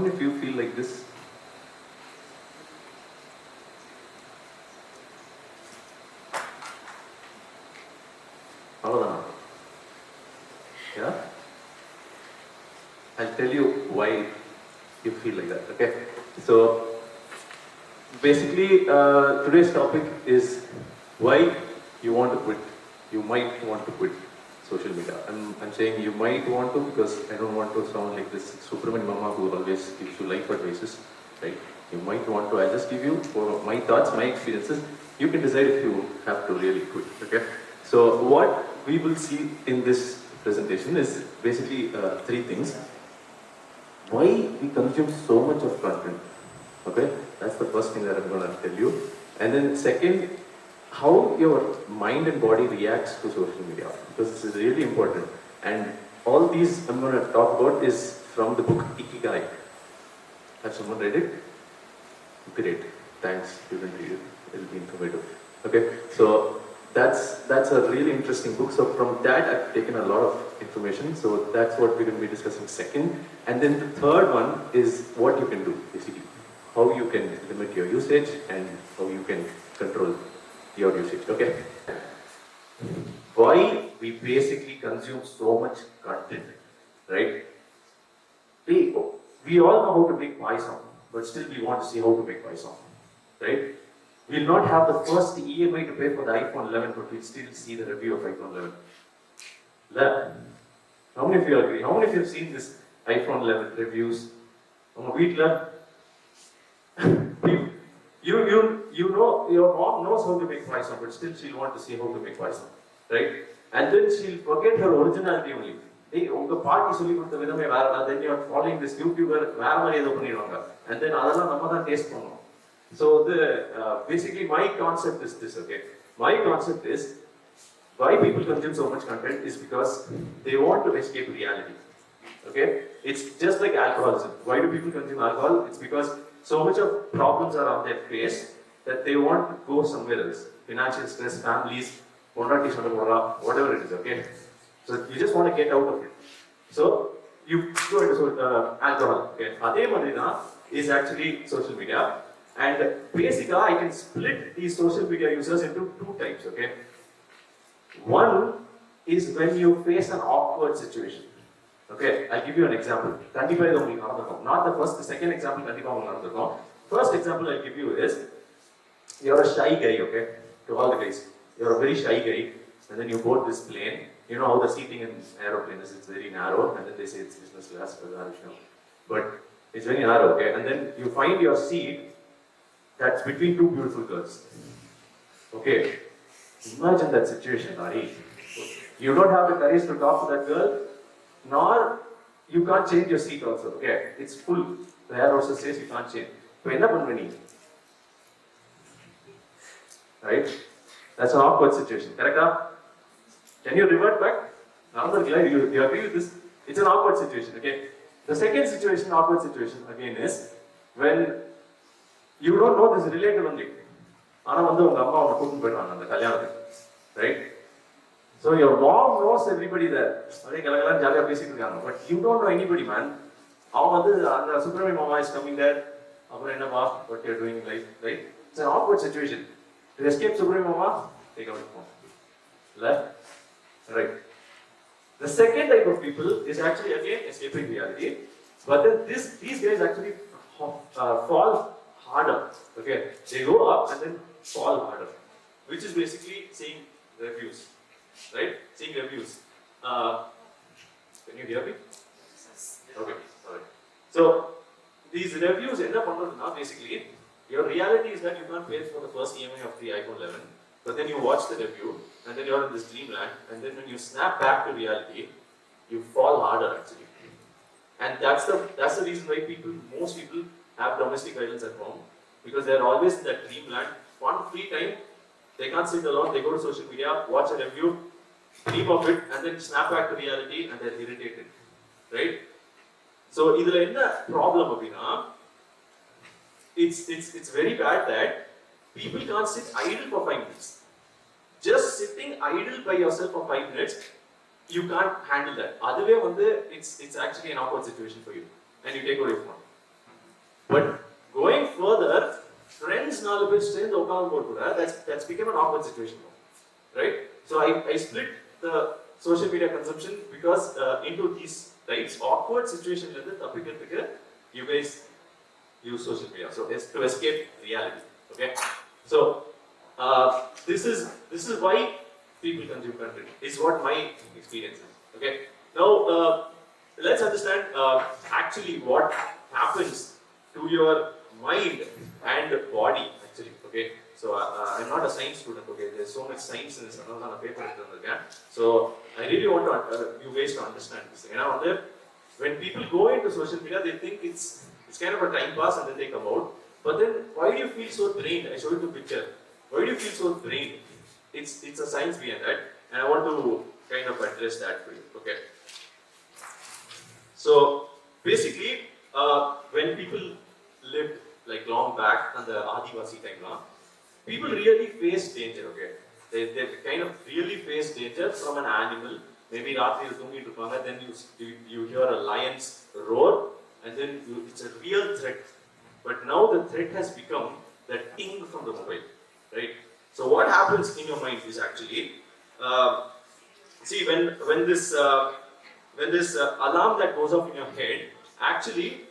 many of you feel like this? Yeah? I'll tell you why you feel like that, okay? So, basically, today's topic is why you want to quit. You might want to quit social media. I'm saying you might want to because I don't want to sound like this Superman Mama who always gives you life advices, right? You might want to, I'll just give you for my thoughts, my experiences. You can decide if you have to really quit, okay? So what we will see in this presentation is basically three things. Why we consume so much of content, okay? That's the first thing that I'm going to tell you. And then second, how your mind and body reacts to social media, because this is really important. And all these I'm going to talk about is from the book Ikigai. Have someone read it? Great, thanks. You can read it. It'll be informative. Okay, so that's a really interesting book. So from that I've taken a lot of information. So that's what we're going to be discussing second. And then the third one is what you can do, basically. How you can limit your usage and how you can control your usage, okay? Why we basically consume so much content, right? We all know how to make Python, but still we want to see how to make Python, right? We'll not have the first EMI to pay for the iPhone 11, but we'll still see the review of iPhone 11. How many of you agree? How many of you have seen this iPhone 11 reviews? You know, your mom knows how to make Python, but still she'll want to see how to make Python, right? And then she'll forget her originality only. Hey, unga party solli kodutha vidhame vera, then you are following this YouTuber vera mari edho panniranga, and then adala namma dhaan taste pannom. So basically my concept is this, okay? My concept is why people consume so much content is because they want to escape reality. Okay? It's just like alcoholism. Why do people consume alcohol? It's because so much of problems are on their face that they want to go somewhere else. Financial stress, families, whatever it is, okay? So you just want to get out of it. So you go into alcohol, okay? Adhe madrina is actually social media. And basically, I can split these social media users into two types, okay? One is when you face an awkward situation. Okay, I'll give you an example. Not the first, the second example. First example I'll give you is, you're a shy guy, okay? To all the guys. You're a very shy guy, and then you board this plane. You know how the seating in aeroplane is, it's very narrow, and then they say it's business class, but it's very narrow, okay? And then you find your seat that's between two beautiful girls. Okay, imagine that situation, Ari. You don't have the courage to talk to that girl, nor you can't change your seat also. Okay, it's full. The air also says you can't change. So end up on many. Right? That's an awkward situation. Correct? Can you revert back? You agree with this? It's an awkward situation. Okay. The second situation, awkward situation again is when you don't know this related only. Right? So your mom knows everybody there. But you don't know anybody, man. Superman Mama is coming there. What you're doing in life, right? It's an awkward situation. To escape Superman Mama, take out the phone. Left? Right. The second type of people is actually again escaping reality. But then these guys actually fall harder. Okay, they go up and then fall harder, which is basically seeing reviews, right? Seeing reviews. Can you hear me? Okay, sorry. So these reviews end up on now basically your reality is that you can't pay for the first EMI of the iPhone 11, but then you watch the review and then you're in this dreamland, and then when you snap back to reality, you fall harder actually. And that's the reason why most people have domestic violence at home, because they're always in that dreamland. One free time, they can't sit alone, they go to social media, watch a review, dream of it, and then snap back to reality and they're irritated. Right? So idhula enna problem appadina, it's very bad that people can't sit idle for 5 minutes. Just sitting idle by yourself for 5 minutes, you can't handle that. Otherwise, it's actually an awkward situation for you, and you take away from it. But going further, friends now that's become an awkward situation now, right? So I split the social media consumption because into these types awkward situation you guys use social media. So it's to escape reality. Okay. So this is why people consume content. Is what my experience is. Okay. Now let's understand actually what happens to your mind and body actually. Okay. So I'm not a science student. Okay. There's so much science in this. Paper. So I really want you guys to understand this. You know, when people go into social media, they think it's kind of a time pass and then they come out. But then, why do you feel so drained? I showed you the picture. Why do you feel so drained? It's a science behind that, and I want to kind of address that for you. Okay. So basically, when people lived like long back on the Adivasi time, people really face danger. Okay, they kind of really face danger from an animal. Maybe then you hear a lion's roar, and then it's a real threat. But now the threat has become the ting from the mobile, right? So what happens in your mind is actually, see when this alarm that goes off in your head actually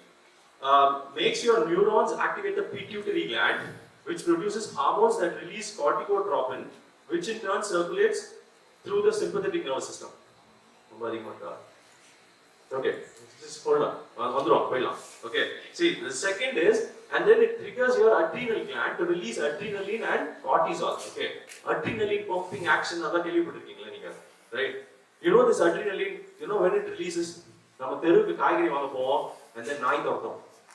makes your neurons activate the pituitary gland, which produces hormones that release corticotropin, which in turn circulates through the sympathetic nervous system. Okay, just hold on. Okay, see, the second is, and then it triggers your adrenal gland to release adrenaline and cortisol. Okay, adrenaline pumping action, right? You know this adrenaline, you know when it releases, and then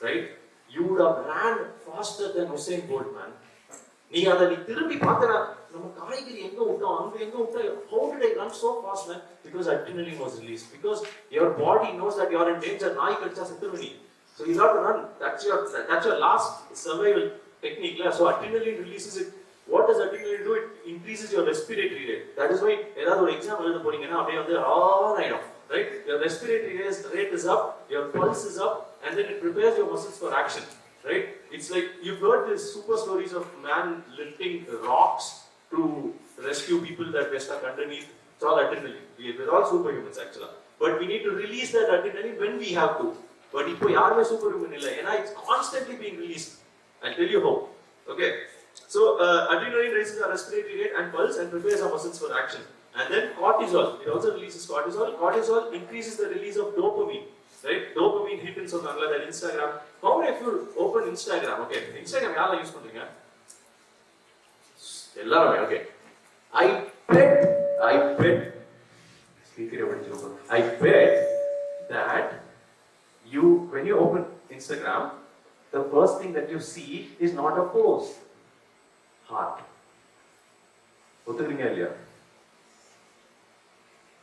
right? You would have ran faster than Usain Bolt, man. How did I run so fast, man? Because adrenaline was released. Because your body knows that you are in danger. So you have to run. That's your last survival technique. So adrenaline releases it. What does adrenaline do? It increases your respiratory rate. That is why right? Your respiratory rate is up, your pulse is up, and then it prepares your muscles for action. Right? It's like you've heard these super stories of man lifting rocks to rescue people that were stuck underneath. It's all adrenaline. We're all superhumans actually. But we need to release that adrenaline when we have to. But if superhuman, it's constantly being released. I'll tell you how. Okay. So adrenaline raises our respiratory rate and pulse and prepares our muscles for action. And then cortisol. It also releases cortisol. Cortisol increases the release of dopamine. Right? Dopamine hit in so that Instagram. How many of you open Instagram? Okay. Instagram yalla use pandringa? Okay. I bet that when you open Instagram, the first thing that you see is not a post. Heart.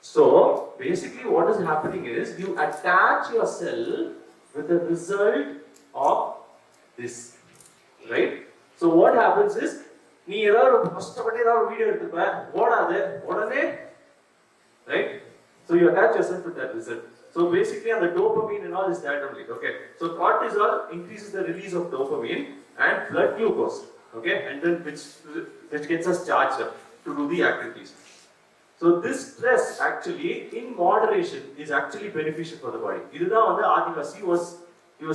So basically what is happening is you attach yourself with the result of this, right? So what happens is right? So you attach yourself with that result. So basically on the dopamine and all is that only, okay? So cortisol increases the release of dopamine and blood glucose, okay? And then which gets us charged up to do the activities. So this stress actually in moderation is actually beneficial for the body. He was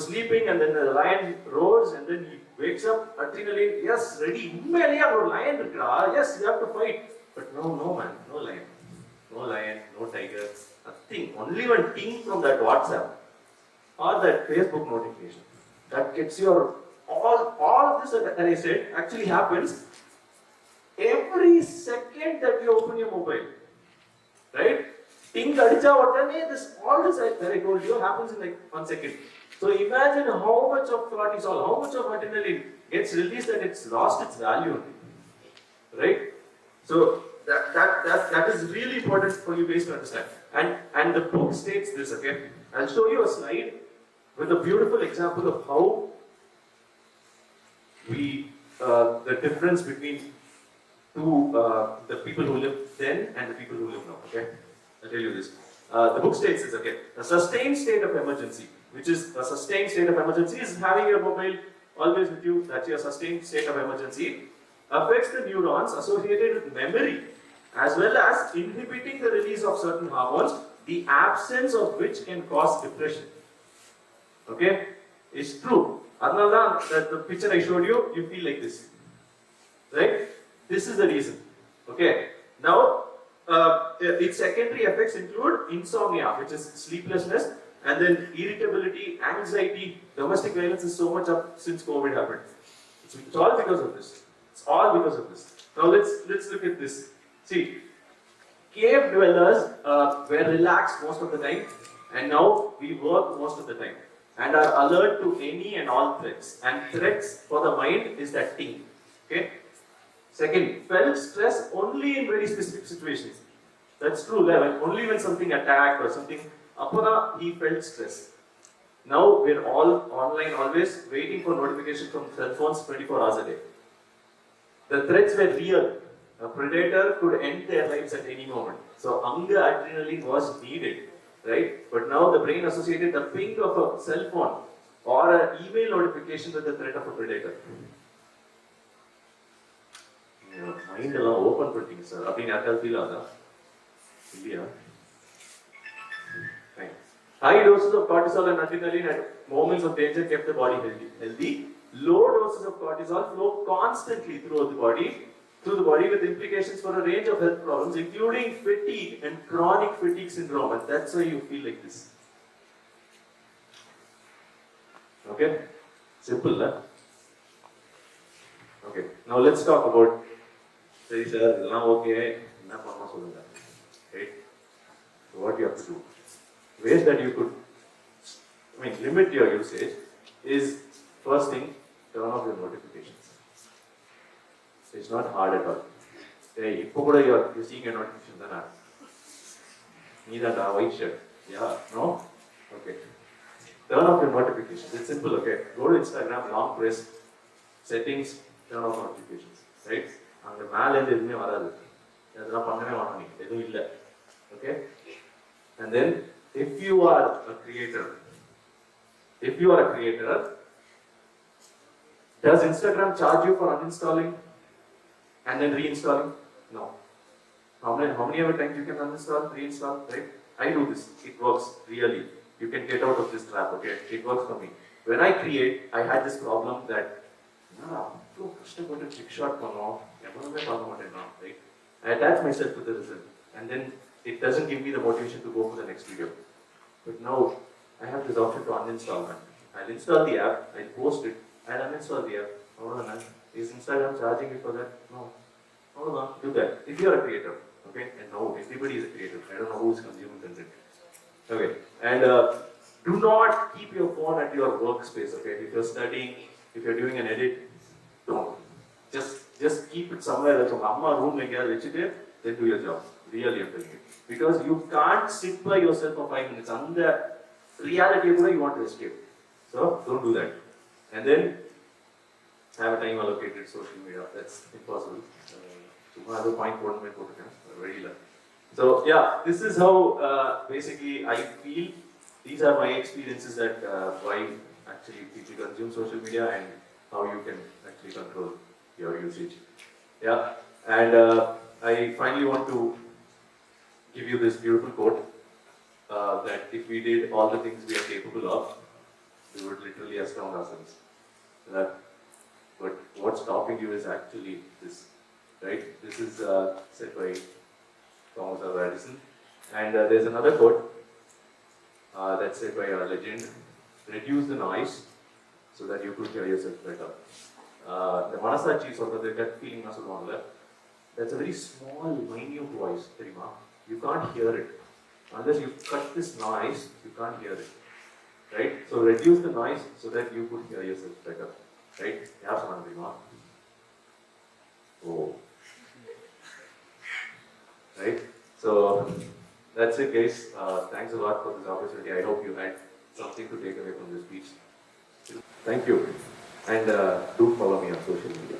sleeping and then the lion roars and then he wakes up, adrenaline, yes, ready. Lion, yes, you have to fight. But no man, no lion, no tiger, nothing. Only one ting from that WhatsApp or that Facebook notification. That gets your all of this that I said actually happens every second that you open your mobile, right? Ting kadicha all this that I told you happens in like 1 second. So imagine how much of cortisol, how much of adrenaline gets released and it's lost its value, right? So that is really important for you guys to understand. And the book states this, okay? I'll show you a slide with a beautiful example of how the difference between the people who lived then and the people who live now, okay? I'll tell you this. The book states this, okay? A sustained state of emergency which is a sustained state of emergency, is having your mobile always with you, that's your sustained state of emergency, affects the neurons associated with memory, as well as inhibiting the release of certain hormones, the absence of which can cause depression. Okay? It's true. Adnala, the picture I showed you, you feel like this. Right? This is the reason. Okay? Now, its secondary effects include insomnia, which is sleeplessness, and then irritability, anxiety. Domestic violence is so much up since COVID happened. It's all because of this. It's all because of this. Now let's look at this. See, cave dwellers were relaxed most of the time, and now we work most of the time, and are alert to any and all threats. And threats for the mind is that thing. Okay. Second, felt stress only in very specific situations. That's true. Only when something attacked or something, apana he felt stress. Now we're all online, always waiting for notifications from cell phones 24 hours a day. The threats were real. A predator could end their lives at any moment. So hunger adrenaline was needed, right? But now the brain associated the ping of a cell phone or an email notification with the threat of a predator. Mind எல்லாம் open பண்ணிட்டீங்க sir அப்படின்னு யாருக்காவது feel ஆகுதா இல்லையா? High doses of cortisol and adrenaline at moments of danger kept the body healthy. Low doses of cortisol flow constantly through the body with implications for a range of health problems, including fatigue and chronic fatigue syndrome. And that's why you feel like this. Okay? Simple, huh? Okay. Now let's talk about. Say, sir, okay. Right? So what you have to do? Ways that you could, limit your usage is, first thing, turn off your notifications. It's not hard at all. Hey, you're seeing a notification, then need that white shirt. Yeah, no? Okay. Turn off your notifications. It's simple, okay? Go to Instagram, long press, settings, turn off notifications. Right? And the மேல இருந்து எதுவுமே வராது. அதெல்லாம் பண்ணவே வேணாம் நீங்க. எதுவும் இல்லை. Okay? And then, if you are a creator, does Instagram charge you for uninstalling and then reinstalling? No. How many ever times you can uninstall, reinstall, right? I do this. It works, really. You can get out of this trap, okay? It works for me. When I create, I had this problem that, right? I attach myself to the result, and then it doesn't give me the motivation to go for the next video. But now, I have this option to uninstall it. I'll install the app, I'll post it, I'll uninstall the app. Is Instagram charging you for that? No. Do that. If you're a creator, okay? And no, everybody is a creator. I don't know who's consuming content. Okay. And do not keep your phone at your workspace, okay? If you're studying, if you're doing an edit, don't. Just keep it somewhere like your amma room, then do your job. Really, I'm telling you. Because you can't sit by yourself for 5 minutes. On the reality you want to escape. So, don't do that. And then, have a time allocated social media. That's impossible. Another point, very low. So, yeah, this is how basically I feel. These are my experiences that why actually people consume social media and how you can actually control your usage. Yeah, and I finally want to give you this beautiful quote that if we did all the things we are capable of, we would literally astound ourselves. But what's stopping you is actually this, right? This is said by Thomas Alva Edison. And there's another quote that's said by our legend: reduce the noise so that you could hear yourself better. The Manasachi sort of the gut feeling, that's a very small, minute voice. You can't hear it. Unless you cut this noise, you can't hear it. Right? So reduce the noise so that you could hear yourself better. Right? Oh. Right? So that's it, guys. Thanks a lot for this opportunity. I hope you had something to take away from this speech. Thank you. And do follow me on social media.